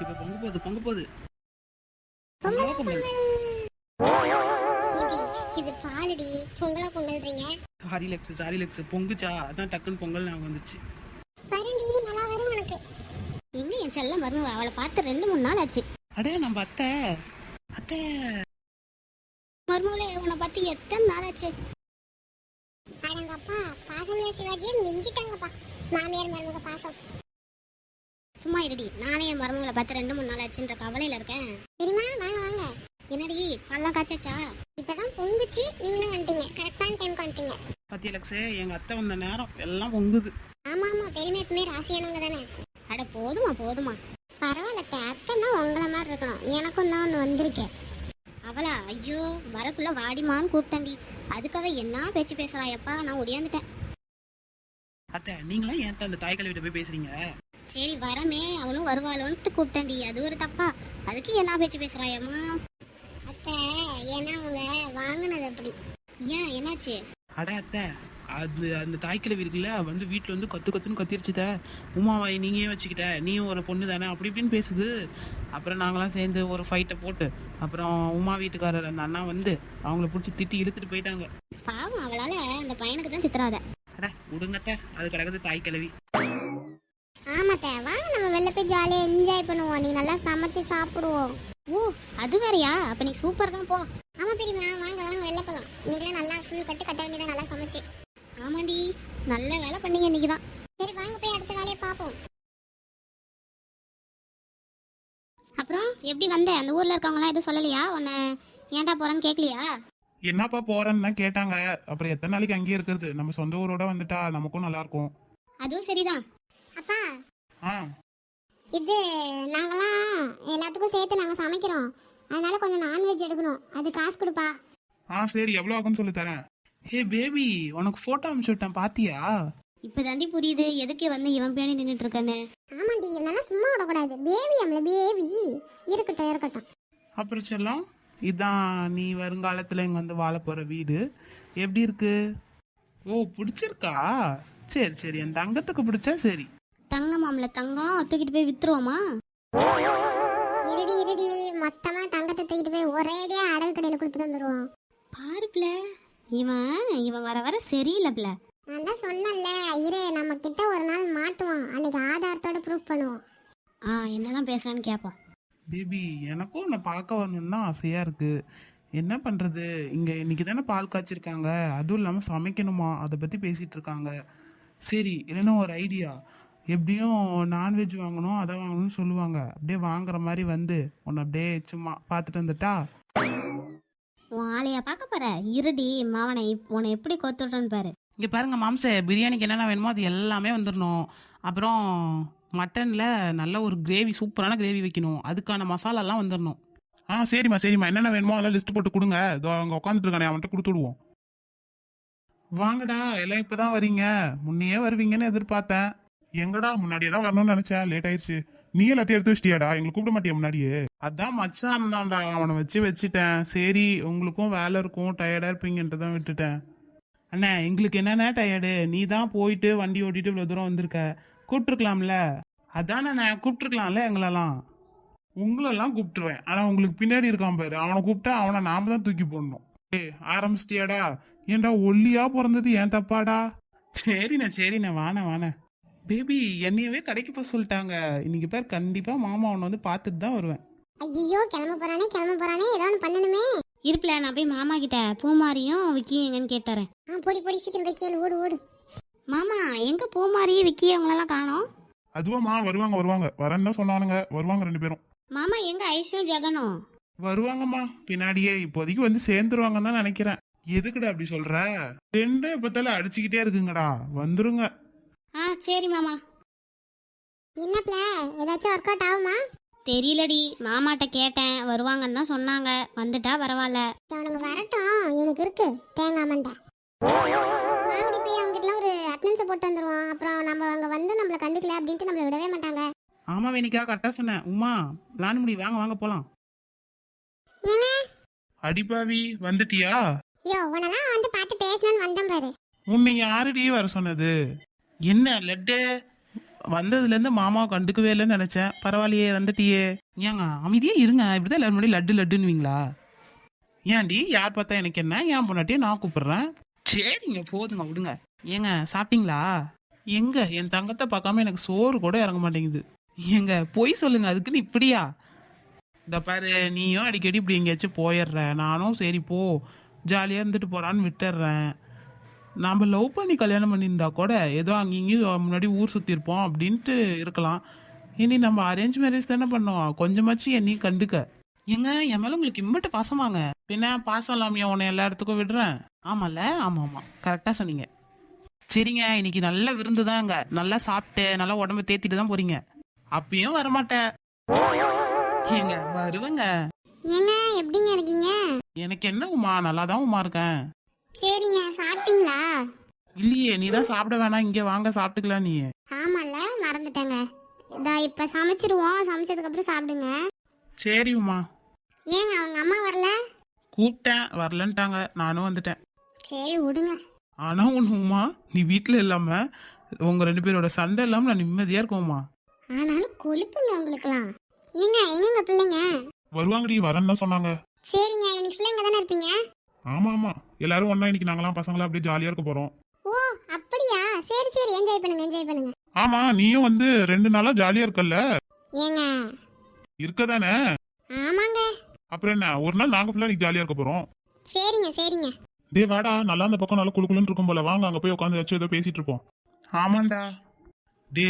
இப்ப பொங்க போகுது. பொங்கலா பொங்கல். இது இது பாலுடி. பொங்கலா பொங்கல்றீங்க. சாரி லெக்ஸ் பொங்குச்சா அதான் டக்குன்னு பொங்கல் ஞாபகம் வந்துச்சு. வருண்டி, நல்லா வரும் உனக்கு. எங்க என் செல்ல மருமவ, அவளை பார்த்து 2-3 நாள் ஆச்சு. அடே நம்ம அத்தை மருமவளே, உன்னை பார்த்து எத்தனை நாள் ஆச்சு? அடங்கப்பா, பாசம்ல சிவாஜியை மிஞ்சிட்டாங்கப்பா. மாமியார் மருமக பாசம். சும்மா இருடி, நானே என் மருமகளை பார்த்து 2-3 நாள் ஆச்சுன்ற கவலையில இருக்கேன். தெரியுமா? வாங்க வாங்க. என்னடி பல்லாம் காய்ச்சாச்சா? இப்பதான் பொங்குச்சு, நீங்களும் வந்துட்டீங்க. கரெக்டான டைம்க்கு வந்துட்டீங்க. பத்திய லெக்ஸ் எங்க அத்தை வந்த நேரம் எல்லாம் பொங்குது. ஆமா ஆமா, பெருமை எப்பவுமே ராசியானவங்க தானே. அட போதுமா போதுமா. பரவாயில்ல, அத்தைன்னா உங்களை மாதிரி இருக்கணும். எனக்கும் தான் ஒன்று வந்திருக்கேன். அவளா? ஐயோ, வரக்குள்ள வாடிமான்னு கூப்பிட்டேன்டி. அதுக்காக என்ன பேச்சு பேசுறாயப்பா, நான் ஒடியாந்துட்டேன். அத்தை நீங்களா ஏன் அந்த தாய்க்கலை வீட்டை போய் பேசுறீங்க? சரி வரமே, அவளும் வருவாளோன்ட்டு கூப்பிட்டேன்டி. அது ஒரு தப்பா? அதுக்கு என்ன பேச்சு பேசுறாயம்மா? அத்தை, ஏன்னா அவங்க வாங்கினது அப்படி. ஏன், என்னாச்சு? அட அத்தை, அது அந்த தாய்க்கிழவி இருக்குல்ல வந்து வீட்டில் வந்து கத்துன்னு கத்திருச்சுத. உமாவை நீங்க வச்சுக்கிட்ட, நீயும் ஒரு பொண்ணு தானே அப்படி இப்படின்னு பேசுது. அப்புறம் நாங்களாம் சேர்ந்து ஒரு ஃபைட்டை போட்டு அப்புறம் உமா வீட்டுக்காரர் அந்த அண்ணா வந்து அவங்கள பிடிச்சி திட்டி இழுத்துட்டு போயிட்டாங்க. பாவம், அவளால அந்த பையனுக்கு தான் சித்திராத. அட விடுங்கத்த, அது கிடக்குது தாய்க்கிழவி. ஆமாத்த, வாங்க நம்ம வெளில போய் ஜாலியாக என்ஜாய் பண்ணுவோம். நீ நல்லா சமைச்சு சாப்பிடுவோம். ஓ, அது வேறையா? அப்ப நீ சூப்பர் தான் போ. ஆமா பெரியமா, வாங்க வாங்க வெளில போலாம். இன்னைக்கு நல்லா ஃபுல் கட்ட வேண்டியதான், நல்லா சமைச்சு. ஆமாடி, நல்ல வேலை பண்ணீங்க இன்னைக்கு தான். சரி வாங்க போய் அடுத்த வேலையை பார்ப்போம். அப்புறம் எப்படி வந்த? அந்த ஊர்ல இருக்கவங்களாம் எதுவும் சொல்லலையா? உன்னை ஏன்டா போறேன்னு கேட்கலையா? என்னப்பா போறேன்னு தான் கேட்டாங்க. அப்புறம் எத்தனை நாளைக்கு அங்கேயே இருக்கிறது? நம்ம சொந்த ஊரோட வந்துட்டா நமக்கும் நல்லா இருக்கும். அதுவும் சரிதான். அப்பா, ஆ இது நாங்களாம் எல்லாத்துக்கும் சேர்த்து நாங்கள் சமைக்கிறோம். அதனால கொஞ்சம் நான்வெஜ் எடுக்கணும். அது காசு கொடுப்பா. சரி, எவ்வளோ ஆகும்னு சொல்லி தரேன். ஹே பேபி, உனக்கு போட்டோ அனுப்பிச்சு விட்டேன் பாத்தியா? இப்பதாண்டி புரியுது எதுக்கு வந்து இவன் பேணி நின்றுட்டு இருக்கான்னு. ஆமாண்டி, இவனால சும்மா விடக்கூடாது. பேபி அம்மல பேபி. இருக்கட்டும் இருக்கட்டும். அப்புறம் செல்லம், இதான் நீ வருங்காலத்துல இங்க வந்து வாழ போற வீடு. எப்படி இருக்கு? ஓ பிடிச்சிருக்கா? சரி சரி, என் தங்கத்துக்கு பிடிச்சா சரி. தங்கமாம்ல தங்கம், தூக்கிட்டு போய் வித்துருவோமா? இருடி இருடி, மொத்தமா தங்கத்தை தூக்கிட்டு போய் ஒரேடியா அடகு கடையில கொடுத்துட்டு வந்துருவோம். பாருப்ல, இவன் வர வர சரியில்லைப்ல. நான் தான் சொன்னேன்ல, இரு நம்ம கிட்ட ஒரு நாள் மாட்டுவான். அன்னைக்கு ஆதாரத்தோட ப்ரூஃப் பண்ணுவோம். என்னதான் பேசுறான்னு கேட்போம். பேபி, எனக்கும் உன்னை பார்க்க வரணும்னு தான் ஆசையா இருக்கு. என்ன பண்றது, இங்க இன்னைக்கு தானே பால் காய்ச்சிருக்காங்க, அதுவும் இல்லாம சமைக்கணுமா, அதை பத்தி பேசிட்டு இருக்காங்க. சரி, இல்லைன்னா ஒரு ஐடியா. எப்படியும் நான்வெஜ் வாங்கணும் அதை வாங்கணும்னு சொல்லுவாங்க. அப்படியே வாங்குற மாதிரி வந்து உன்னை அப்படியே சும்மா பார்த்துட்டு வந்துட்டா. உன் ஆளையா பார்க்க போற? இருடி மாவனை, உன்னை எப்படி கொத்துடுறேன்னு பாரு. இங்கே பாருங்க மாம்சே, பிரியாணிக்கு என்னென்ன வேணுமோ அது எல்லாமே வந்துடணும். அப்புறம் மட்டனில் நல்ல ஒரு கிரேவி, சூப்பரான கிரேவி வைக்கணும். அதுக்கான மசாலாலாம் வந்துடணும். சரிம்மா சரிம்மா, என்னென்ன வேணுமோ அதெல்லாம் லிஸ்ட் போட்டு கொடுங்க. இதோ அங்கே உட்காந்துட்டு இருக்கானே, அவன்கிட்ட கொடுத்து விடுவோம். வாங்கடா, எல்லாம் இப்பதான் வரீங்க. முன்னையே வருவீங்கன்னு எதிர்பார்த்தேன். எங்கடா, முன்னாடியே தான் வரணும்னு நினைச்சேன், லேட் ஆயிடுச்சு. நீ எல்லாத்தையும் எடுத்து வச்சிட்டியாடா? எங்களுக்கு கூப்பிட மாட்டியா முன்னாடியே? அதான் மச்சான் தான்டா, அவனை வச்சுட்டேன். சரி உங்களுக்கும் வேலை இருக்கும், டயர்டாக இருப்பீங்கன்ட்டு தான் விட்டுட்டேன். அண்ணே, எங்களுக்கு என்னென்ன டயர்டு, நீ தான் போயிட்டு வண்டி ஓட்டிட்டு இவ்வளோ தூரம் வந்திருக்க, கூப்பிட்டுருக்கலாம்ல. அதானே கூப்பிட்டுருக்கலாம்ல எங்களெல்லாம். உங்களெல்லாம் கூப்பிட்டுருவேன், ஆனா உங்களுக்கு பின்னாடி இருக்கான் பாரு, அவனை கூப்பிட்டா அவனை நாம தான் தூக்கி போடணும். ஆரம்பிச்சிட்டியாடா? ஏன்டா ஒல்லியா பிறந்தது ஏன் தப்பாடா? சரிண்ணே வாண்ணே. பேபி, என்னையவே கடைக்கு போக சொல்லிட்டாங்க. இன்னைக்கு பேர் கண்டிப்பா மாமா உன்னை வந்து பார்த்துட்டு தான் வருவேன். ஐயோ, கிளம்ப போறானே, ஏதோ ஒன்று பண்ணணுமே. இருப்பில, நான் போய் மாமா கிட்ட பூமாரியும் விக்கி எங்கன்னு கேட்டுறேன். பொடி சீக்கிரம் வைக்கல, ஓடு. மாமா, எங்க பூமாரி விக்கி அவங்களெல்லாம் காணோம்? அதுவாமா, வருவாங்க வரேன்னு தான் சொன்னானுங்க. வருவாங்க 2 பேரும். மாமா, எங்க ஐஷும் ஜெகனும்? வருவாங்கம்மா பின்னாடியே. இப்போதைக்கு வந்து சேர்ந்துருவாங்கன்னு தான் நினைக்கிறேன். எதுக்குடா அப்படி சொல்ற? 2 இப்பத்தால அடிச்சுக்கிட்டே இருக்குங்கடா, வந்துருங்க. சரி மாமா. என்னப்ல, ஏதாச்சும் ஒர்க் அவுட் ஆகுமா? தெரியலடி, மாமாட்ட கேட்டேன், வருவாங்கன்னு தான் சொன்னாங்க. வந்துட்டா பரவாயில்ல. அவனுக்கு வரட்டும், இவனுக்கு இருக்கு தேங்காய் மண்டை. வாங்கடி போய் அவங்ககிட்ட ஒரு அட்டெண்டன்ஸ் போட்டு வந்துருவோம். அப்புறம் நம்ம அங்க வந்து நம்மள கண்டுக்கல அப்படின்ட்டு நம்மள விடவே மாட்டாங்க. ஆமா வேணிக்கா, கரெக்டாக சொன்னேன். உமா, பிளான் முடி, வாங்க போலாம். அடிப்பாவி, வந்துட்டியா? உன்னெல்லாம் வந்து பார்த்து பேசணும்னு வந்தேன் பாரு. உன்னை யாருடி வர சொன்னது? என்ன லட்டு, வந்ததுலேருந்து மாமாவை கண்டுக்கவே இல்லைன்னு நினச்சேன். பரவாயில்லையே வந்துட்டியே. ஏங்க அமைதியே இருங்க, இப்படிதான் எல்லாரும் முன்னாடி லட்டு லட்டுன்னுவீங்களா? ஏன்டி யார் பார்த்தா எனக்கு என்ன, ஏன் பொண்டாட்டியே நான் கூப்பிடுறேன். சரிங்க போதுங்க விடுங்க. ஏங்க சாப்பிட்டீங்களா? எங்க என் தங்கத்தை பார்க்காம எனக்கு சோறு கூட இறங்க மாட்டேங்குது. ஏங்க பொய் சொல்லுங்க, அதுக்குன்னு இப்படியா? இந்த பாரு, நீயும் அடிக்கடி இப்படி எங்கேயாச்சும் போயிடுற, நானும் சரி போ ஜாலியாக இருந்துட்டு போகிறான்னு விட்டுடுறேன். நாம் லவ் பண்ணி கல்யாணம் பண்ணியிருந்தா கூட ஏதோ அங்கேயும் முன்னாடி ஊர் சுற்றிருப்போம் அப்படின்ட்டு இருக்கலாம். இனி நம்ம அரேஞ்ச் மேரேஜ் தானே பண்ணோம், கொஞ்சமாச்சு என்னையும் கண்டுக்க. ஏங்க என் மேலே உங்களுக்கு இம்மட்டு பாசமாங்க? பின்ன பாசம் இல்லாமையா உன்னை எல்லா இடத்துக்கும் விடுறேன்? ஆமாம்ல, ஆமாம் ஆமாம் கரெக்டாக சொன்னீங்க. சரிங்க, இன்னைக்கு நல்ல விருந்து தாங்க, நல்லா சாப்பிட்டு நல்லா உடம்பு தேத்திட்டு தான் போறீங்க. அப்பயும் வரமாட்டேன். ஏங்க வருவேங்க. ஏங்க எப்படிங்க இருக்கீங்க? எனக்கு என்ன உமா, நல்லா தான் உமா இருக்கேன். சரிங்க, சாப்பிட்டீங்களா? இல்லையே, நீ தான் சாப்பிட வேணாம், இங்கே வாங்க சாப்பிட்டுக்கலாம். நீ ஆமால, மறந்துட்டேங்க. இதா இப்ப சமைச்சிருவோம், சமைச்சதுக்கு அப்புறம் சாப்பிடுங்க. சரி உமா. ஏங்க அவங்க அம்மா வரல? கூப்பிட்டேன் வரலன்ட்டாங்க, நானும் வந்துட்டேன். சரி விடுங்க. ஆனா ஒன்று உமா, நீ வீட்டில் இல்லாம உங்க 2 பேரோட சண்டை இல்லாம நான் நிம்மதியா இருக்கோம்மா. ஆனாலும் கொழுப்புங்க உங்களுக்குலாம். ஏங்க எங்கங்க பிள்ளைங்க? வருவாங்கடி, வரேன்னு தான் சொன்னாங்க. சரிங்க, இன்னைக்கு ஃபுல்லா இங்க தானே இருப்பீங்க? ஆமா ஆமா, எல்லாரும் ஒண்ணா இன்னைக்கு நாங்களாம் பசங்களா அப்படியே ஜாலியா இருக்க போறோம். ஓ அப்படியா? சரி சரி, என்ஜாய் பண்ணுங்க என்ஜாய் பண்ணுங்க. ஆமா, நீயும் வந்து 2 நாளா ஜாலியா இருக்கல்ல? ஏங்க இருக்கதானே? ஆமாங்க. அப்புறம் என்ன, ஒரு நாள் நாங்க ஃபுல்லா நீ ஜாலியா இருக்க போறோம். சரிங்க சரிங்க. டேய் வாடா, நல்லா அந்த பக்கம் நல்லா குளுக்குளுன்னு இருக்கும் போல, வாங்க அங்க போய் உட்காந்து வச்சு ஏதோ பேசிட்டு இருப்போம். ஆமாண்டா. டே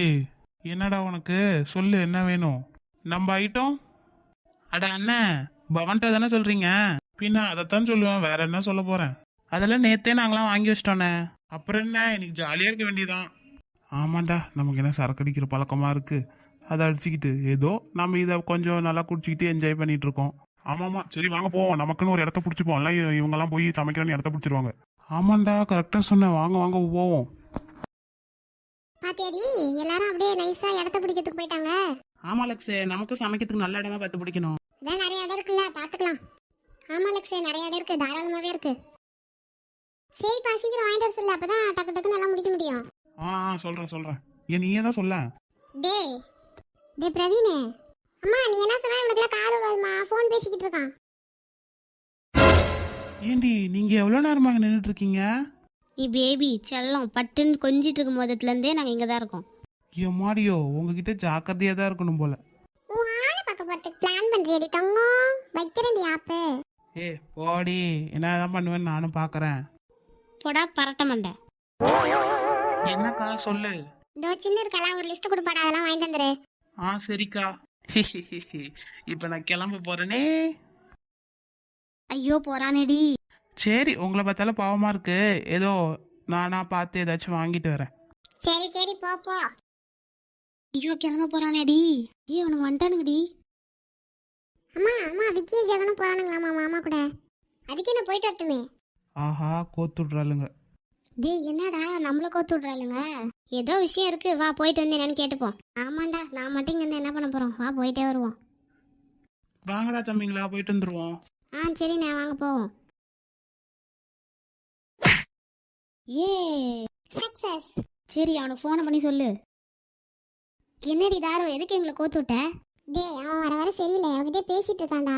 என்னடா உனக்கு, சொல்லு என்ன வேணும்? நம்ம ஐட்டம். அட அண்ணன், பவன்ட்ட தானே சொல்றீங்க? பின்ன அதைத்தான் சொல்லுவேன், வேற என்ன சொல்ல போறேன். அதெல்லாம் நேத்தே நாங்களாம் வாங்கி வச்சிட்டோண்ணே. அப்புறம் என்ன, இன்னைக்கு ஜாலியா இருக்க வேண்டியதான். ஆமாண்டா, நமக்கு என்ன சரக்கு அடிக்கிற பழக்கமா இருக்கு, அதை அடிச்சுக்கிட்டு ஏதோ நம்ம இதை கொஞ்சம் நல்லா குடிச்சிக்கிட்டு என்ஜாய் பண்ணிட்டு இருக்கோம். ஆமாமா, சரி வாங்க போவோம், நமக்குன்னு ஒரு இடத்த பிடிச்சிப்போம். எல்லாம் இவங்கெல்லாம் போய் சமைக்கிறேன்னு இடத்த பிடிச்சிருவாங்க. ஆமாண்டா கரெக்டா சொன்னேன், வாங்க வாங்க போவோம். பாத்தியாடி, எல்லாரும் அப்படியே நைஸா இடத்த பிடிக்கிறதுக்கு போயிட்டாங்க. ஆமா லக்ஸே, நமக்கும் சமைக்கிறதுக்கு நல்ல இடமா பார்த்து பிடிக்கணும். இதான் நிறைய இடம் இருக்குல்ல, பாத்துக்கலாம். ஆமா லக்ஸே, நிறைய இடம் இருக்கு, தாராளமாவே இருக்கு. சரிப்பா, சீக்கிரம் வாங்கிட்டு வர சொல்லு, அப்பதான் டக்கு டக்குன்னு எல்லாம் முடிக்க முடியும். சொல்றேன். ஏன் நீயே தான் சொல்ல. டே டே பிரவீனே, அம்மா நீ என்ன சொன்னா எனக்கு கால் வருமா, ஃபோன் பேசிக்கிட்டு இருக்கான். ஏண்டி நீங்க எவ்வளவு நேரமாக நின்றுட்டு இருக்கீங்க? நீ பேபி செல்லம் பட்டுன்னு கொஞ்சிட்டு இருக்கும் போதத்துலேருந்தே நாங்கள் இங்கே தான் இருக்கோம். ஐயோ மாடியோ, உங்ககிட்ட ஜாக்கிரதையா தான் இருக்கணும் போல. உன் ஆளை பார்க்க போகிறதுக்கு பிளான் பண்ணுறியடி தங்கம், வைக்கிறேன்டி ஆப்பு. ஏ போடி, என்னதான் பண்ணுவேன்னு நானும் பாக்குறேன். போடா பரட்ட மாட்டேன். என்னக்கா சொல்லு. இதோ சின்ன இருக்கலாம், ஒரு லிஸ்ட் கொடுப்பாடா, அதெல்லாம் வாங்கிட்டு வந்துரு. சரிக்கா. இப்ப நான் கிளம்ப போறேனே. ஐயோ போறானேடி. சரி, உங்களை பார்த்தாலும் பாவமா இருக்கு, ஏதோ நானா பார்த்து ஏதாச்சும் வாங்கிட்டு வரேன். சரி சரி போ போ. ஐயோ கிளம்ப போறானேடி. அவனுக்கு வந்துட்டானுங்கடி. அம்மா அம்மா, விக்கியும் ஜெகனும் போறானுங்களாமா மாமா கூட. அதுக்கு என்ன போயிட்டு வரட்டுமே. ஆஹா கோத்துடுறாளுங்க. டேய் என்னடா நம்மள கோத்து விடுறாளுங்க? ஏதோ விஷயம் இருக்கு, வா போயிட்டு வந்து என்னன்னு கேட்டுப்போம். ஆமாண்டா, நான் மட்டும் இங்க இருந்து என்ன பண்ண போறோம், வா போயிட்டே வருவோம். வாங்கடா தம்பிங்களா, போயிட்டு வந்துருவோம். சரிண்ணே வாங்க போவோம். ஏ சக்சஸ். சரி அவனுக்கு ஃபோனை பண்ணி சொல்லு. என்னடி தாரோ, எதுக்கு எங்களை கோத்து விட்ட? டேய் அவன் வர வர சரியில்லை, அவகிட்டே பேசிட்டு இருக்கான்டா.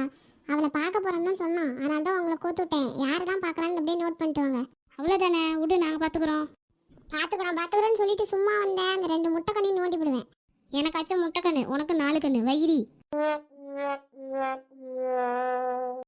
அவளை பார்க்க போறேன்னு தான் சொன்னான், அதனால தான் அவங்கள கோத்து விட்டேன். யாரு தான் பார்க்கறான்னு அப்படியே நோட் பண்ணிட்டு வாங்க. அவ்வளோதானே, விடு நாங்கள் பார்த்துக்குறோன்னு சொல்லிட்டு சும்மா வந்தேன். அந்த 2 முட்டை கண்ணி நோண்டி விடுவேன். எனக்காச்சும் முட்டை கண்ணு, உனக்கு 4 கண்ணு வைரி.